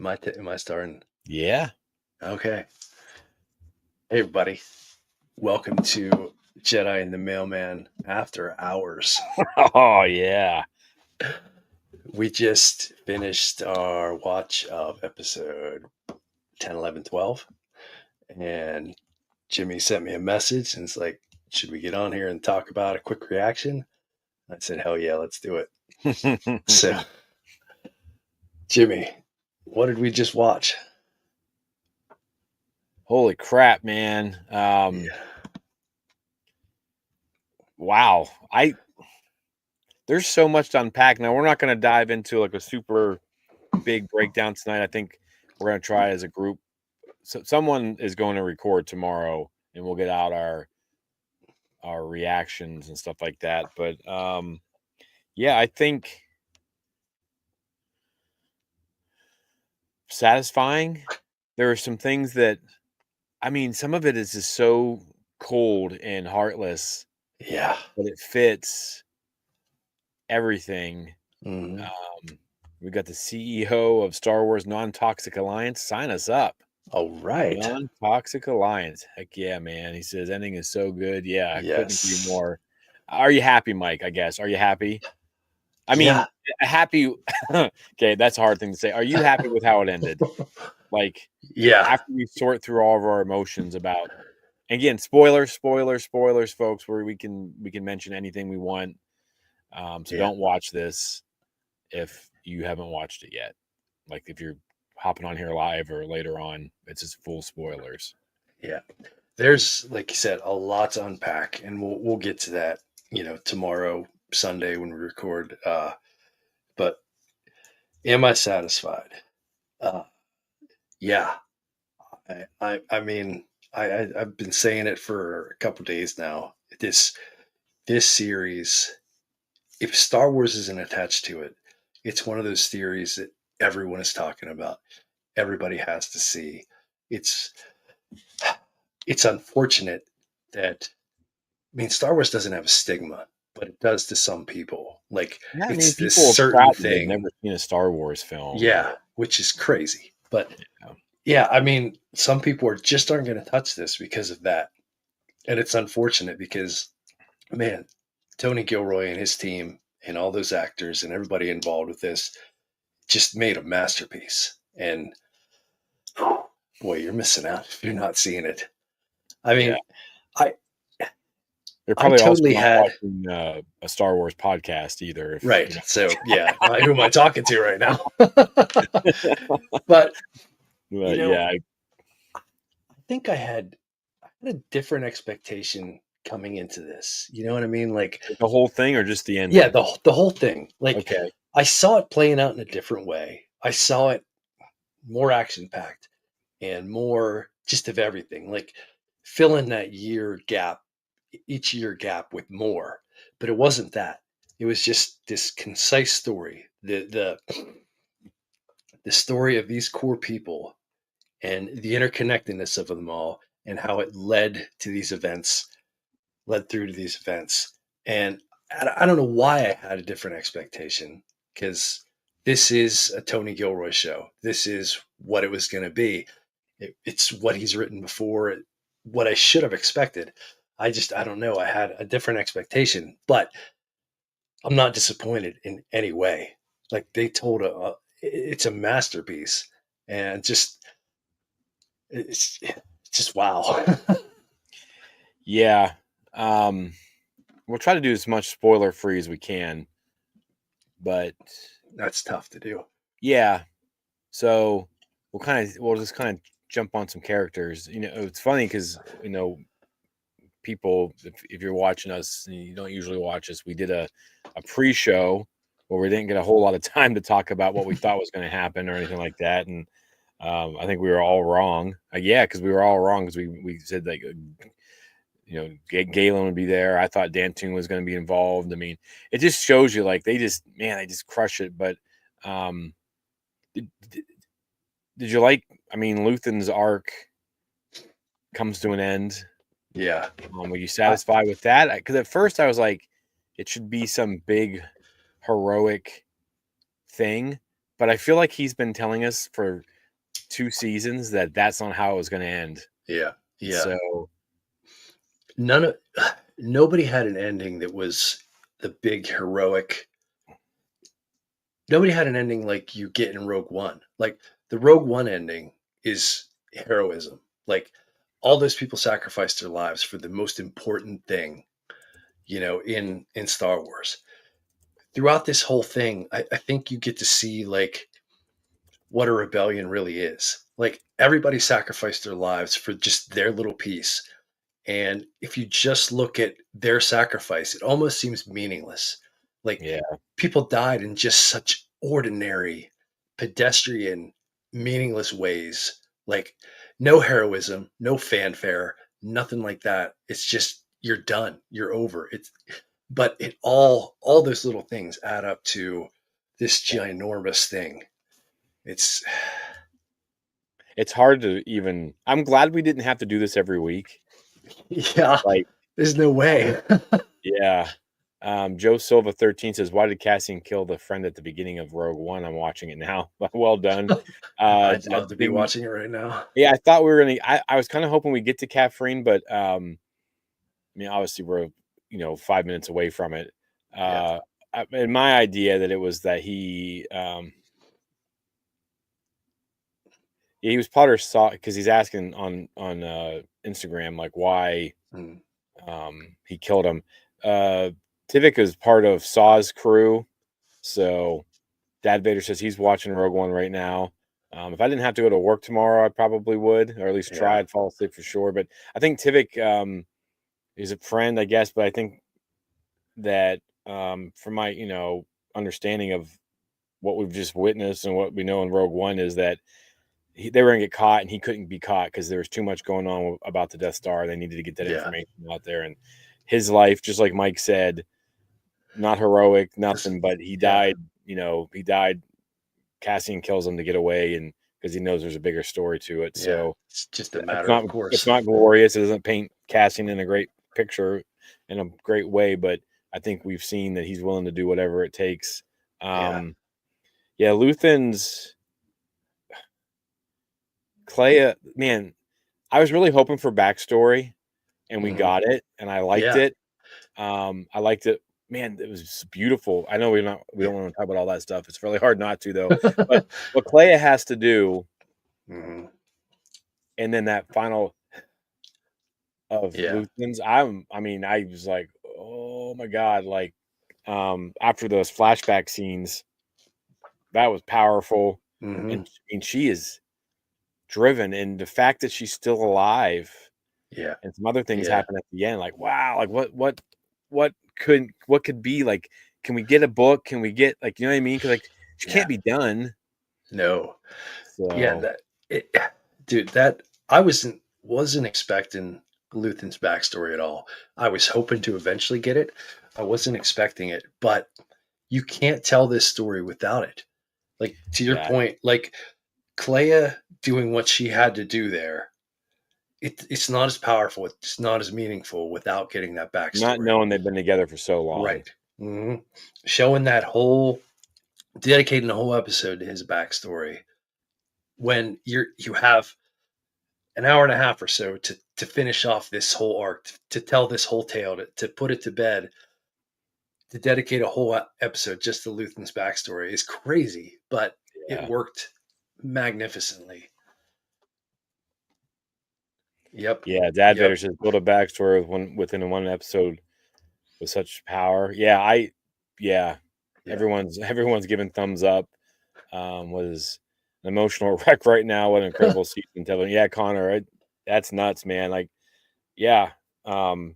Am I starting? Yeah. Okay. Hey, everybody. Welcome to Jedi and the Mailman After Hours. Oh, yeah. We just finished our watch of episode 10, 11, 12. And Jimmy sent me a message and it's like, should we get on here and talk about a quick reaction? I said, hell yeah, let's do it. So, Jimmy, what did we just watch? Holy crap, man. Yeah. Wow. There's so much to unpack. Now, we're not going to dive into like a super big breakdown tonight. I think we're going to try as a group. So someone is going to record tomorrow and we'll get out our reactions and stuff like that. But yeah, I think satisfying. There are some things that some of it is just so cold and heartless, Yeah. but it fits everything. Mhm. We got the CEO of Star Wars Non-Toxic Alliance. Sign us up. All right. Non-Toxic Alliance. Heck yeah, man. He says ending is so good. Yeah, I couldn't agree Yes. more. Are you happy, Mike? I guess. Are you happy? I Yeah. mean, happy. Okay, that's a hard thing to say. Are you happy with how it ended? Like, Yeah. after we sort through all of our emotions about, again, spoilers, folks, where we can mention anything we want. So Yeah. don't watch this if you haven't watched it yet. Like if you're hopping on here live or later on, it's just full spoilers. Yeah. There's, like you said, a lot to unpack, and we'll get to that, tomorrow, Sunday when we record. But am I satisfied? Uh, yeah. I mean, I've been saying it for a couple days now. This series, if Star Wars isn't attached to it, it's one of those theories that everyone is talking about. Everybody has to see. It's it's unfortunate that Star Wars doesn't have a stigma, but it does to some people. Like Yeah, it's this people have certain proud that they've thing, never seen a Star Wars film, or yeah, which is crazy. But yeah, yeah, some people aren't going to touch this because of that, and it's unfortunate because man, Tony Gilroy and his team and all those actors and everybody involved with this just made a masterpiece. And boy, you're missing out if you're not seeing it. I yeah. mean, I They're I probably also totally not had watching a Star Wars podcast either. If right. So yeah, who am I talking to right now? but you but know, yeah, I think I had a different expectation coming into this. You know what I mean? Like, the whole thing or just the yeah, ending. the whole thing. Like, Okay, I saw it playing out in a different way. I saw it more action packed and more just of everything. Like, fill in that year gap, each year gap with more. But it wasn't that. It was just this concise story. The story of these core people and the interconnectedness of them all and how it led through to these events. And I don't know why I had a different expectation because this is a Tony Gilroy show. This is what it was going to be. It's what he's written before, what I should have expected. I don't know. I had a different expectation, but I'm not disappointed in any way. Like they told it's a masterpiece, and it's just wow. yeah. We'll try to do as much spoiler free as we can, but That's tough to do. yeah. So we'll just kind of jump on some characters. It's funny because people, if you're watching us and you don't usually watch us, we did a pre-show where we didn't get a whole lot of time to talk about what we thought was going to happen or anything like that. And I think we were all wrong. Yeah, because we were all wrong because we said like Galen would be there. I thought Dantung was going to be involved. I mean, it just shows you like they just crush it. But did, did you like? Luthen's arc comes to an end. Yeah. Were you satisfied with that? Because at first I was like, it should be some big heroic thing, but I feel like he's been telling us for 2 seasons that that's not how it was going to end. Yeah. Yeah. So None of nobody had an ending that was the big heroic. Nobody had an ending like you get in Rogue One. Like the Rogue One ending is heroism. Like all those people sacrificed their lives for the most important thing, in Star Wars. Throughout this whole thing, I think you get to see like what a rebellion really is. Like everybody sacrificed their lives for just their little piece. And if you just look at their sacrifice, it almost seems meaningless. Like yeah, people died in just such ordinary, pedestrian, meaningless ways. Like no heroism, no fanfare, nothing like that. It's just you're done. You're over. But all those little things add up to this ginormous thing. It's it's hard to even. I'm glad we didn't have to do this every week. yeah, Like, there's no way. yeah. Joe Silva 13 says, "Why did Cassian kill the friend at the beginning of Rogue One?" I'm watching it now. Well done. I'd love to be Jimmy, watching it right now. yeah, I thought we were gonna. I was kind of hoping we get to Caffrine, but I mean, obviously we're 5 minutes away from it. Yeah. And my idea that it was that he was Potter's saw because he's asking on Instagram like why Mm, he killed him. Uh, Tivik is part of Saw's crew, so Dad Vader says he's watching Rogue One right now. If I didn't have to go to work tomorrow, I probably would, or at least try. yeah. I'd fall asleep for sure. But I think Tivik is a friend, I guess. But I think that from my understanding of what we've just witnessed and what we know in Rogue One is that they were going to get caught and he couldn't be caught because there was too much going on about the Death Star. They needed to get that Yeah. information out there. And his life, just like Mike said, not heroic, Just, nothing, but he yeah. died. He died. Cassian kills him to get away, and because he knows there's a bigger story to it. Yeah. So It's just a it's matter not of it's course. not glorious. It doesn't paint Cassian in a great picture in a great way, but I think we've seen that he's willing to do whatever it takes. Yeah. Yeah, Luthen's Clea, man, I was really hoping for backstory, and we Hmm. got it, and I liked Yeah. it. I liked it. Man, it was beautiful. I know we Yeah. don't want to talk about all that stuff. It's really hard not to though. But what Clea has to do, Hmm. and then that final of Yeah. Luthen's, I mean, I was like, oh my god, like after those flashback scenes, that was powerful. Hmm. And I mean, she is driven, and the fact that she's still alive Yeah. and some other things Yeah. happen at the end, like wow, like what could be like, can we get a book, can we get like, you know what I mean, because like she Yeah. can't be done. No. Yeah. So It, dude, that I wasn't expecting Luthen's backstory at all. I was hoping to eventually get it. I wasn't expecting it, but you can't tell this story without it. Like to your yeah, point, like Clea doing what she had to do there, it's not as powerful, it's not as meaningful without getting that not backstory. knowing they've been together for so long. Right. Hmm. Showing that whole, dedicating a whole episode to his backstory when you have an hour and a half or so to finish off this whole arc, to tell this whole tale, to put it to bed, to dedicate a whole episode just to Luthen's backstory is crazy, but it Yeah, worked magnificently. Yep. yeah, Dad Yep. Vader says build a backstory within one episode with such power. Yeah, Yeah. everyone's giving thumbs up. Was an emotional wreck right now. What an incredible season, Tevin. Yeah, Connor, that's nuts, man. Like, yeah. Um,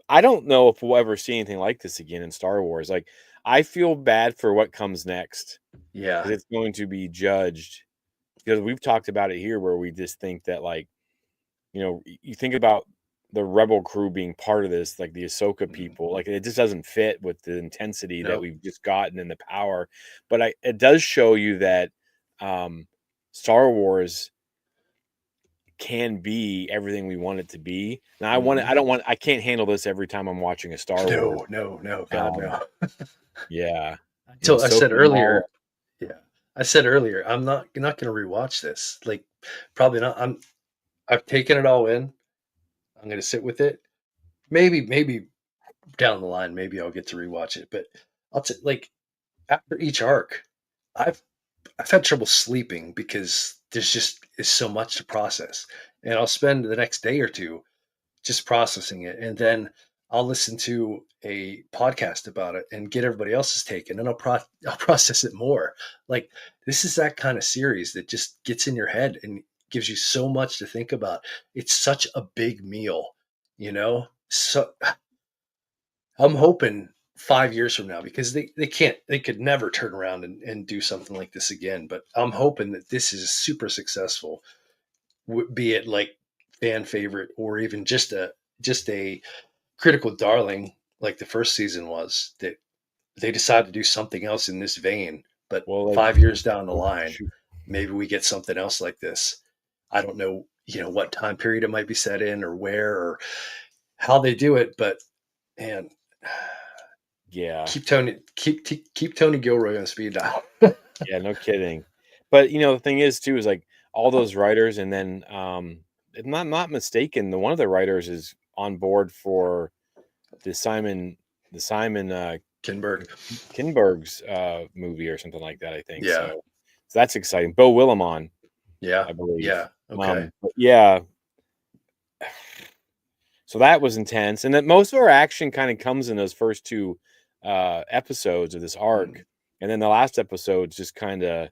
I don't know if we'll ever see anything like this again in Star Wars. Like, I feel bad for what comes next Yeah. because it's going to be judged. Because we've talked about it here, where we just think that, like, you think about the rebel crew being part of this, like the Ahsoka Mhm. people, like it just doesn't fit with the intensity that Nope. we've just gotten and the power. But it does show you that um, Star Wars can be everything we want it to be. Now, Mhm. I can't handle this every time I'm watching a Star Wars. No, no, no, God, Um, no. yeah, and So I Ahsoka said earlier, Maul, yeah. I said earlier, I'm not going to rewatch this. Like, probably not. I've taken it all in. I'm going to sit with it. Maybe down the line, maybe I'll get to rewatch it. But like after each arc, I've I've had trouble sleeping because there's just is so much to process, and I'll spend the next day or two just processing it, and then I'll listen to a podcast about it and get everybody else's take, and then I'll process it more. Like, this is that kind of series that just gets in your head and gives you so much to think about. It's such a big meal, you know. So I'm hoping 5 years from now, because they could never turn around and do something like this again. But I'm hoping that this is super successful, be it like fan favorite or even just a critical darling like the first season was, that they decide to do something else in this vein. But Well, like, 5 years down the oh, line, shoot. maybe we get something else like this. I don't know, what time period it might be set in or where or how they do it, but man, Yeah, keep Tony Gilroy on speed dial. yeah, no kidding. But the thing is too is like all those writers, and then if I'm not mistaken, the one of the writers is on board for the Simon Kinberg. Kinberg's movie or something like that. I think so. Yeah. So that's exciting. Bo Willimon, Yeah. I believe. Yeah. Okay. But yeah, so that was intense, and that most of our action kind of comes in those first two episodes of this Mm. arc, and then the last episode's just kind of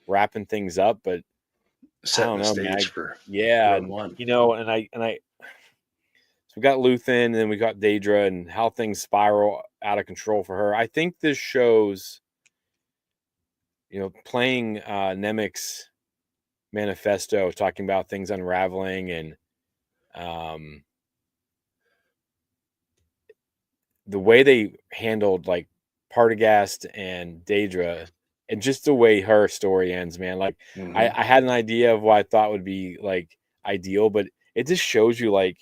wrapping things up. But I Setting don't the know, man. stage for Yeah, Rogue and One. and I so we got Luthen, and then we got Daedra, and how things spiral out of control for her. I think this shows, playing Nemec's manifesto, talking about things unraveling, and um, the way they handled like Partagast and Daedra, and just the way her story ends, man. Like, I, Hmm. I had an idea of what I thought would be like ideal, but it just shows you like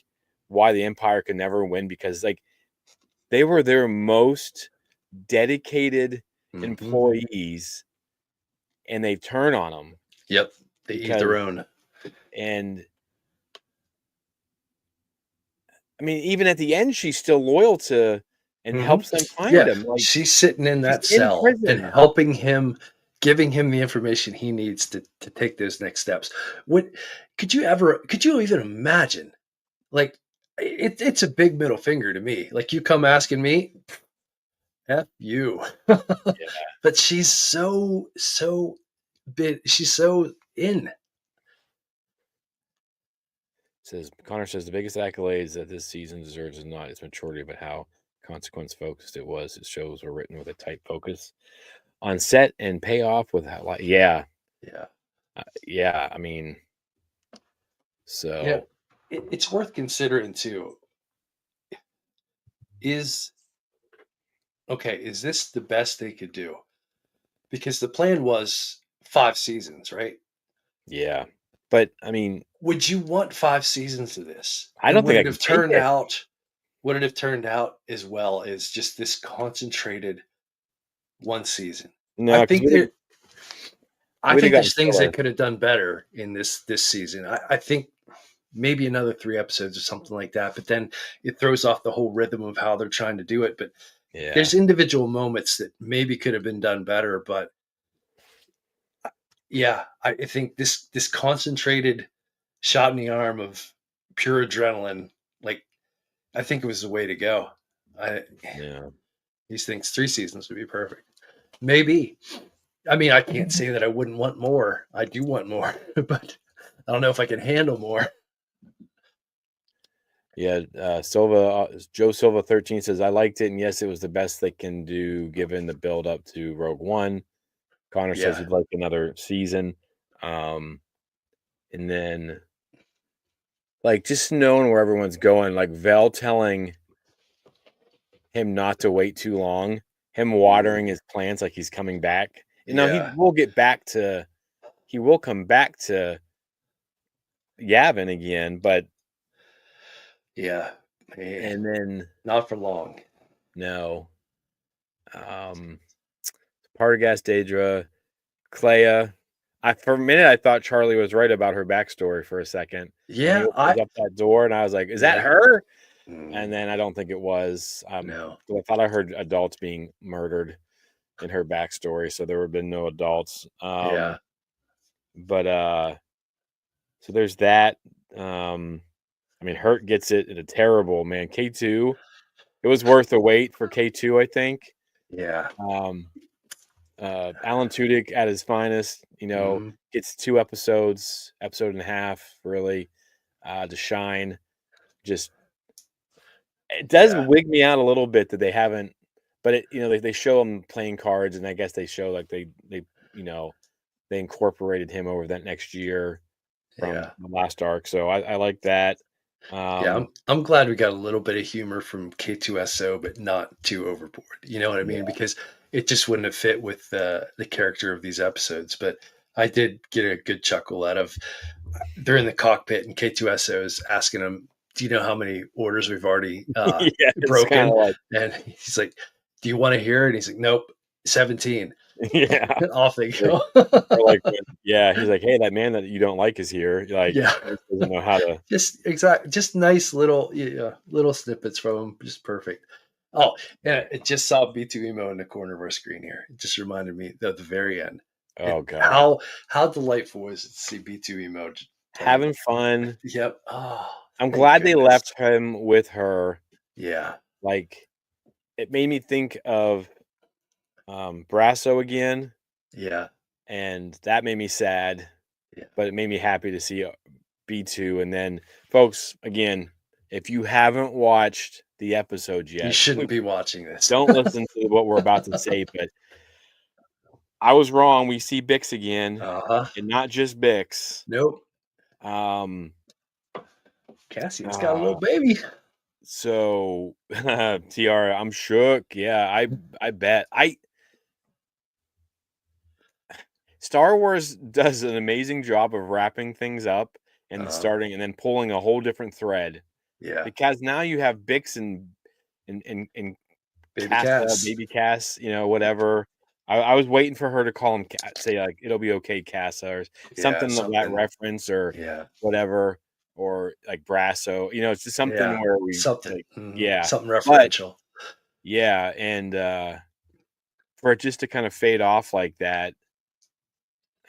why the Empire could never win, because like they were their most dedicated Hmm. employees, and they turn on them Yep. They eat because their own. and I mean, even at the end, she's still loyal to and Hmm. helps them find Yeah. him. Like, She's sitting in she's that in cell and prison. helping him, giving him the information he needs to take those next steps. What could you even imagine? Like, it's a big middle finger to me. Like, you come asking me, F you. Yeah. But she's so big. She's so in. Says Connor says the biggest accolades that this season deserves is not its maturity, but how consequence focused it was. Its shows were written with a tight focus on set and payoff with how, like, yeah, Yeah. yeah. I mean, You know, so it's worth considering too. Is Okay, is this the best they could do? Because the plan was 5 seasons, right? yeah, but I mean, Would you want 5 seasons of this? I And don't think I can take it. would it have turned out as well as just this concentrated one season? I No, because think there I we'd have think gotten there's things they filler. could have done better in this season. I think maybe another 3 episodes or something like that, but then it throws off the whole rhythm of how they're trying to do it. But Yeah, there's individual moments that maybe could have been done better. But yeah, I think this concentrated shot in the arm of pure adrenaline, like, I think it was the way to go. I yeah, These things, 3 seasons would be perfect. Maybe. I mean, I can't say that I wouldn't want more. I do want more, but I don't know if I can handle more. yeah. Joe Silva 13 says I liked it, and yes, it was the best they can do given the build up to Rogue One. Connor says Yeah, he'd like another season. Um, and then like just knowing where everyone's going, like Vel telling him not to wait too long, him watering his plants like he's coming back. And now yeah, he will come back to Yavin again, but yeah. Eh, and then not for long. no. Partagas Daedra, Clea. For a minute, I thought Charlie was right about her backstory for a second when he Yeah, opens up that door, and I was like, "Is that yeah. her?" And Mm, then I don't think it was. no. 'Cause I thought I heard adults being murdered in her backstory, so there would have been no adults. Yeah, But so there's that. I mean, Hurt gets it in a terrible man. K2, it was worth the wait for K2, I think. yeah. Um, Alan Tudyk at his finest, Mhm. gets 2 episodes, episode and a half, really, to shine. Just it does Yeah, wig me out a little bit that they haven't, but they show him playing cards, and I guess they show like you know they incorporated him over that next year from yeah. the last arc, so I like that. Yeah, Um, I'm glad we got a little bit of humor from K2SO, but not too overboard. You know what I mean? yeah, Because it just wouldn't have fit with the character of these episodes. But I did get a good chuckle out of they're in the cockpit and K2SO is asking him, "Do you know how many orders we've already yeah, it's kind broken?" of like And he's like, "Do you want to hear it?" And he's like, "Nope, 17." yeah, Off they like go. or like yeah, he's like, "Hey, that man that you don't like is here." Like, Yeah. he just doesn't know how to. Just nice little yeah, little snippets from him, just perfect. Oh, yeah, it just saw B2 emo in the corner of our screen here. It just reminded me at the very end. Oh god, How delightful was it to see B2 emo playing? having fun. Yep. Oh, I'm thank glad they goodness. left him with her. Yeah, Like, it made me think of Brasso again, yeah, and that made me sad, yeah. but it made me happy to see B2. And then, folks, again, if you haven't watched the episodes You yet, shouldn't be watching this. don't listen to what we're about to say. But I was wrong. We see Bix again, Uh-huh. and not just Bix. Nope. Um, Cassian's got a uh, little baby. so Tiara, I'm shook. Yeah, I bet. Star Wars does an amazing job of wrapping things up and Uh, starting and then pulling a whole different thread, yeah. because now you have Bix and Baby Casa, Cass. baby Cass, whatever. I was waiting for her to call him, say like it'll be okay, Casa, or Yeah, something of that something. reference, or Yeah. whatever, or like Brasso. It's just something Yeah. where we Something. like, Mhm. yeah, Something but referential. yeah, and for it just to kind of fade off like that,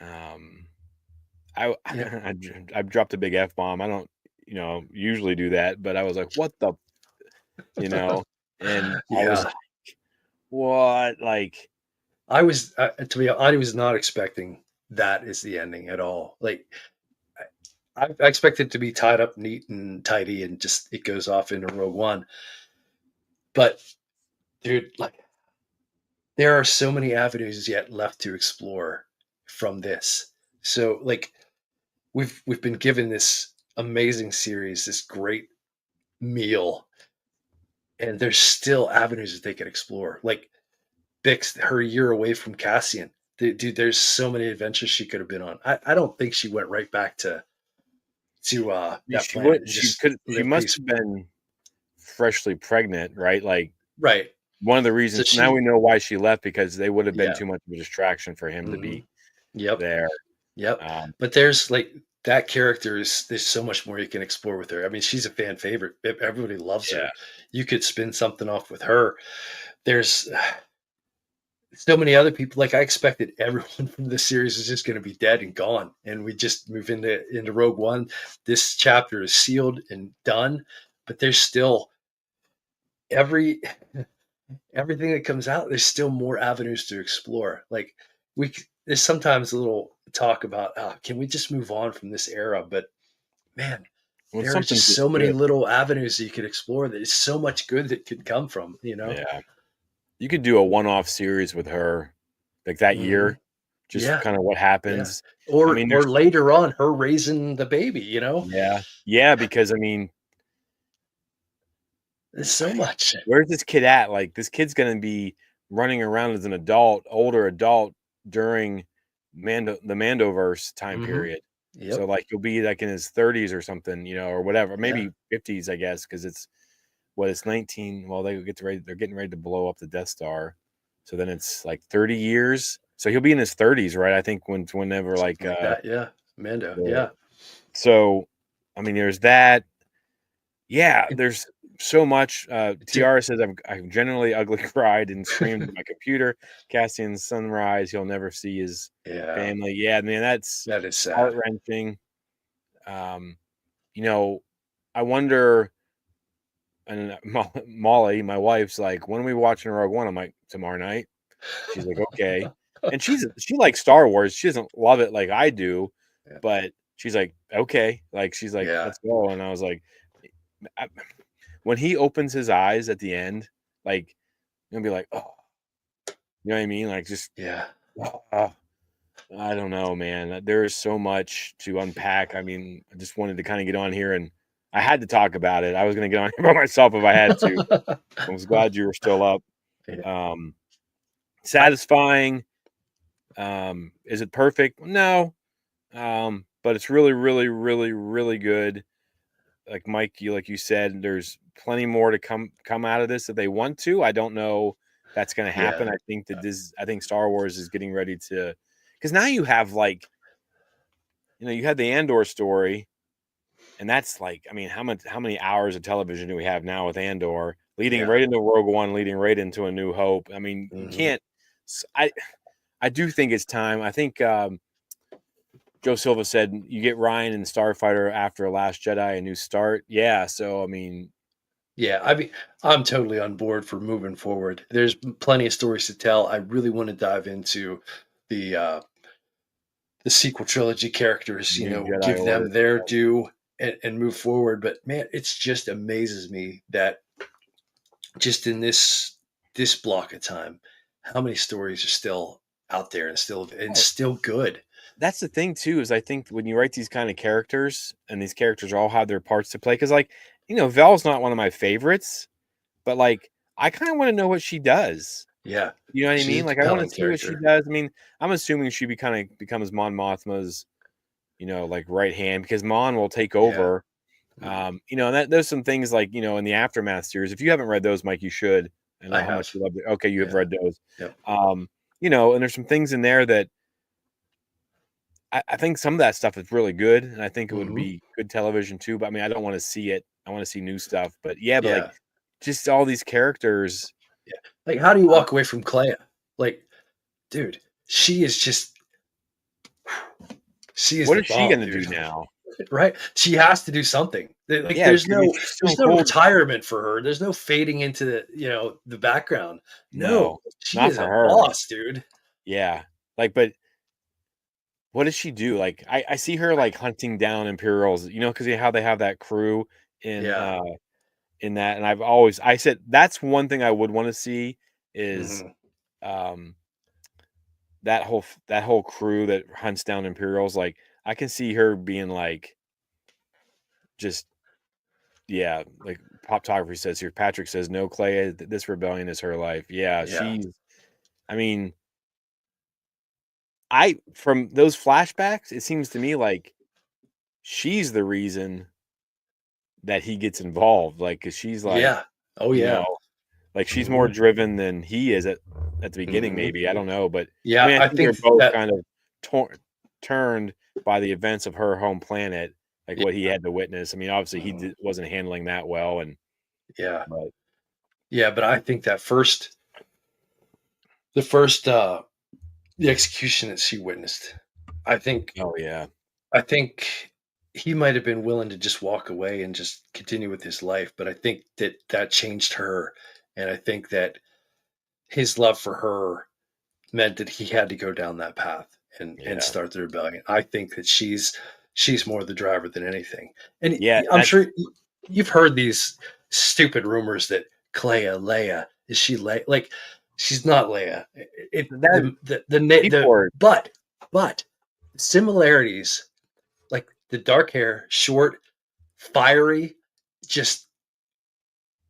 um, I Yeah. I dropped a big f bomb. I don't usually do that, but I was like, what the, you know, and I was Yeah. like, what, like. I was not expecting that is the ending at all. Like, I expected it to be tied up neat and tidy and just it goes off into Rogue One. But dude, like, there are so many avenues yet left to explore from this. So, like, we've been given this amazing series, this great meal, and there's still avenues that they could explore. Like Bix, her year away from Cassian. Dude, there's so many adventures she could have been on. I don't think she went right back to that She planet would and she just could she live must peace. have been freshly pregnant, right? Like, Right. one of the So reasons now we she know why she left, because they would have been yeah. too much of a distraction for him to Hmm. be Yep. there. Yep. Um, But there's like that character is there's so much more you can explore with her. I mean, she's a fan favorite. Everybody loves yeah. her. You could spin something off with her. There's so many other people. Like I expected everyone from the series is just going to be dead and gone, and we just move into Rogue One. This chapter is sealed and done, but there's still every everything that comes out. There's still more avenues to explore. Like there's sometimes a little talk about can we just move on from this era, but man, When there are something's just just so many good. little avenues that you could explore. That is so much good that could come from. You know. Yeah. You could do a one-off series with her, like, that Hmm. year, just Yeah. kinda what Yeah. happens. I mean, Or there's later on, her raising the baby, you know? yeah. Yeah, because, I mean, There's so much. where's this kid at? Like, this kid's gonna be running around as an adult, older adult during the Mandoverse time Mhm. period. So, Yep. like, he'll be, like, in his 30s or something, or whatever, Yeah. maybe 50s, I guess, because it's 19, well, they're getting ready to blow up the Death Star. So then it's, like, 30 years. So he'll be in his 30s, right? I think whenever like Something like that. Yeah. Mando. the Yeah. so I mean there's that. Yeah, And there's so much. to, Tiara says I've generally ugly cried and screamed at my computer. Cassian's sunrise. He'll never see his yeah, family. Yeah, man, that's that is heart sad. wrenching. Um, you know, I wonder. And Molly, my wife's like, when are we watching Rogue One? I'm like, tomorrow night. She's like, okay. And she likes Star Wars. She doesn't love it like I do, Yeah. but she's like, okay. Like she's like, Yeah. let's go. And I was like, I, when he opens his eyes at the end, like you're gonna be like, oh, you know what I mean? Like just, Yeah. uh, I don't know, man. There is so much to unpack. I mean, I just wanted to kind of get on here and I had to talk about it. I was gonna get on here by myself if I had to. I was glad you were still up. Yeah. Um, I, satisfying. Is it perfect? No. But it's really, really, really, really good. Like Mike, like you said, there's plenty more to come out of this if they want to. I don't know that's going to happen. yeah. I think Star Wars is getting ready to, because now you have like, you had the Andor story, and that's like, I mean, how many hours of television do we have now with Andor, leading Yeah. right into Rogue One, leading right into A New Hope? I mean, you Hmm. can't. I do think it's time. I think Joe Silva said you get Ryan and Starfighter after Last Jedi, a new start. Yeah, so I mean, Yeah. I mean, I'm totally on board for moving forward. There's plenty of stories to tell. I really want to dive into the uh, the sequel trilogy characters. new Jedi Give Order. them their due and move forward. But man, it's just amazes me that just in this block of time, how many stories are still out there and Oh, still good. that's the thing too. Is I think when you write these kind of characters, and these characters all have their parts to play, because like Vel's not one of my favorites, but like I kind of want to know what she does. Yeah, You know what I she's a mean? Like I want compelling to see what she character. does. I mean, I'm assuming she becomes Mon Mothma's like right hand, because Mon will take Yeah. over. Mhm. And there's some things like, in the Aftermath series. If you haven't read those, Mike, you should. I I know how much have. you love it. Okay, you have Yeah. read those. Yep. And there's some things in there that I think some of that stuff is really good, and I think it would Hmm. be good television too. But I mean, I don't want to see it. I want to see new stuff. But yeah, but like Yeah. just all these characters. Yeah. Like, how do you Um, walk away from Clea? Like, dude, she is just she is what the is she bomb, gonna do dude. now? Right? She has to do something. Like, Yeah, I mean, she's still there's in no cold. retirement for her. There's no fading into the background. No, No, she not is for a her. boss, dude. Yeah, like, but what does she do? Like, I see her like hunting down Imperials. Because how they have that crew in Yeah. uh in that, and I said that's one thing I would want to see is Hmm. um that whole crew that hunts down Imperials. Like I can see her being like just yeah, like Poptography says here. Patrick says no, Clay. This rebellion is her life. Yeah, Yeah. she's. I mean, I from those flashbacks, it seems to me like she's the reason that he gets involved. Like, 'cause she's like, Yeah. Oh you yeah. know, like she's more Hmm. driven than he is at the beginning. Hmm. Maybe I don't know, but I Yeah. mean, I I think they're think both that. kind of turned by the events of her home planet, like what he Yeah. had to witness. I mean, obviously Mhm. wasn't handling that well, and Yeah. but Yeah. But I think that the first the execution that she witnessed, I think oh yeah, I think he might have been willing to just walk away and just continue with his life, but I think that changed her, and I think that his love for her meant that he had to go down that path and yeah, start the rebellion. I think that she's more the driver than anything, and yeah. I'm That's sure you've heard these stupid rumors that Leia is she Leia? Like she's not Leia. It that people the are. but similarities like the dark hair, short, fiery, just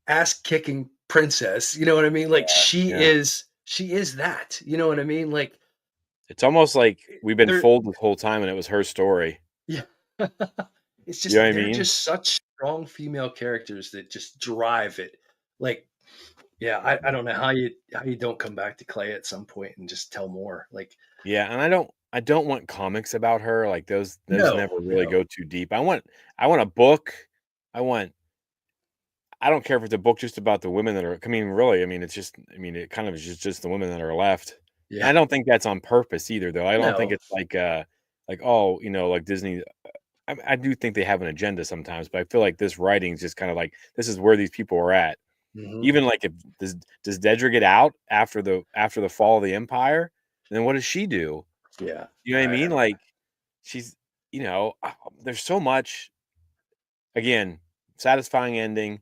ass kicking princess. You know what I mean? Like Yeah, she is that. You know what I mean? Like it's almost like we've been they're fooled this whole time, and it was her story. yeah. It's You know what just I they're mean? just such strong female characters that just drive it. Like Yeah, I don't know how you don't come back to Clay at some point and just tell more. Like, Yeah, and I don't want comics about her, like, those no, never really no, go too deep. I want a book. I want I don't care if it's a book just about the women that are I mean, really, I mean, it's just I mean, it kind of is just the women that are left. And yeah, I don't think that's on purpose either, though. I don't think no, it's like, oh, like Disney I do think they have an agenda sometimes, but I feel like this writing is just kinda like, this is where these people are at. hmm, Even, like, if does Dedra get out after the fall of the Empire? Then what does she do? yeah, You know what I mean? Like, she's there's so much again, satisfying ending,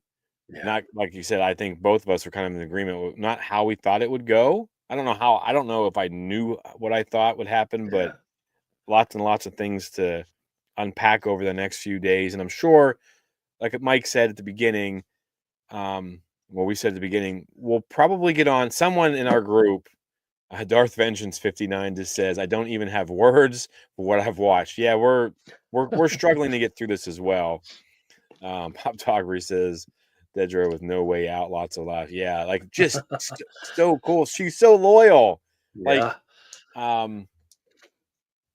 yeah, not like you said, I think both of us are kind of in agreement with not how we thought it would go. I don't know if I knew what I thought would happen, but yeah, lots and lots of things to unpack over the next few days, and I'm sure, like Mike said at the beginning, well, we said at the beginning, we'll probably get on someone in our group. Darth Vengeance 59 just says, "I don't even have words for what I've watched." Yeah, we're struggling to get through this as well. Pop Toggery says, "Dedra with no way out, lots of laughs." Yeah, like just so cool. She's so loyal. Like, yeah, um,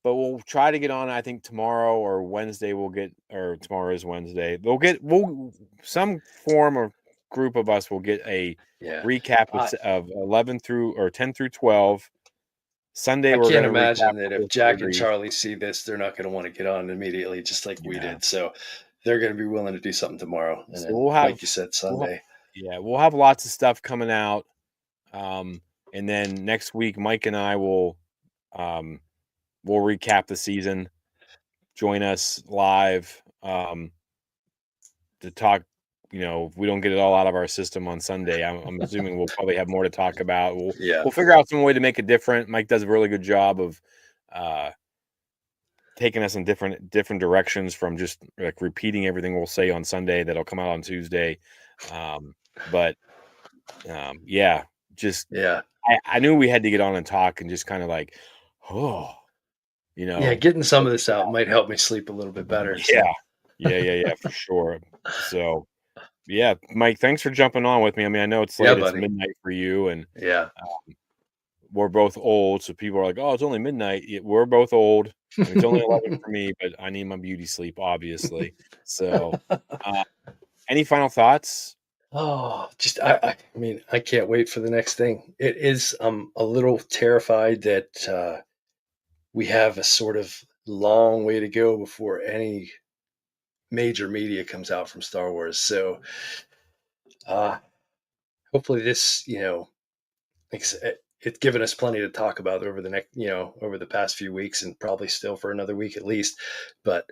but we'll try to get on. I think tomorrow or Wednesday or tomorrow is Wednesday. We'll some form or group of us will get a yeah. recap I of 11 through or 10 through 12. Sunday I we're can't going to recap imagine the that if whole Jack and series. Charlie see this, they're not going to want to get on immediately, just like we Yeah. did. So they're going to be willing to do something tomorrow, and So then, like you said, we'll ha- Sunday. yeah, we'll have lots of stuff coming out. Um, and then next week, Mike and I um, we'll recap the season. Join us live to talk. If we don't get it all out of our system on Sunday, I'm assuming we'll probably have more to talk about. We'll Yeah, we'll figure out some way to make it different. Mike does a really good job of uh, taking us in different directions from just like repeating everything we'll say on Sunday that'll come out on Tuesday. But yeah, just yeah, I knew we had to get on and talk and just kind of like, oh, yeah. Getting some let of it this out out. might help me sleep a little bit better. Yeah, So yeah, for sure. So yeah, Mike, thanks for jumping on with me. I mean, I know it's yeah, late; it's buddy. midnight for you, and Yeah, we're both old, so people are like, "Oh, it's only midnight." We're both old, and it's only 11 for me, but I need my beauty sleep, obviously. So, uh, any final thoughts? oh, just I mean, I can't wait for the next thing. It is. A little terrified that we have a sort of long way to go before any major media comes out from Star Wars. So uh, hopefully this, it's given us plenty to talk about over the next, over the past few weeks, and probably still for another week at least. But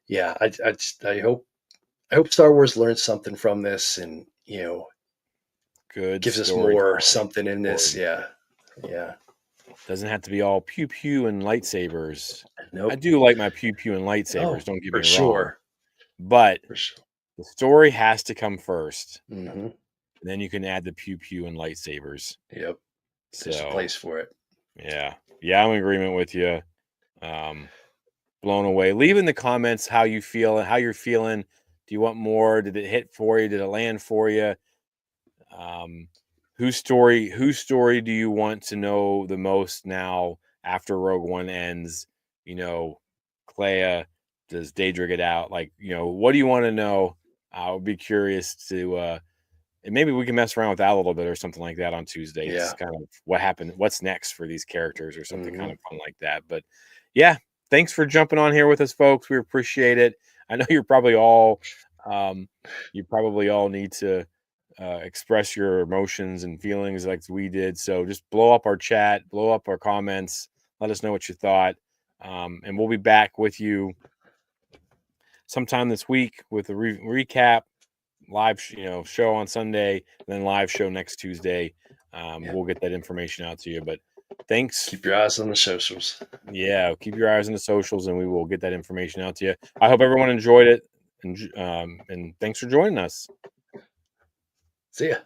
yeah, I hope Star Wars learns something from this, and Good gives us more storytelling. something in this. Story. Yeah, yeah. Doesn't have to be all pew pew and lightsabers. I Nope. do like my pew pew and Oh, lightsabers, don't get for me wrong, sure, but for sure. the story has to come first. Hmm. Then you can add the pew pew and lightsabers. Yep. There's a So place for it. yeah, yeah, I'm in agreement with you. Um, Blown away. Leave in the comments how you feel and how you're feeling. Do you want more? Did it hit for you? Did it land for you? Um, whose story do you want to know the most now after Rogue One ends? You know, Clea, does Daedra get out? Like, what do you want to know? I would be curious to and maybe we can mess around with that a little bit or something like that on Tuesday. It's Yeah. kind of what happened, what's next for these characters or something kind Hmm. of fun like that. But yeah, thanks for jumping on here with us, folks. We appreciate it. I know um, you probably all need to express your emotions and feelings like we did. So just blow up our chat, blow up our comments, let us know what you thought. And we'll be back with you sometime this week with a recap live, show on Sunday, and then live show next Tuesday. Yeah. We'll get that information out to you. But thanks. Keep your eyes on the socials. Yeah, keep your eyes on the socials, and we will get that information out to you. I hope everyone enjoyed it, and thanks for joining us. See ya.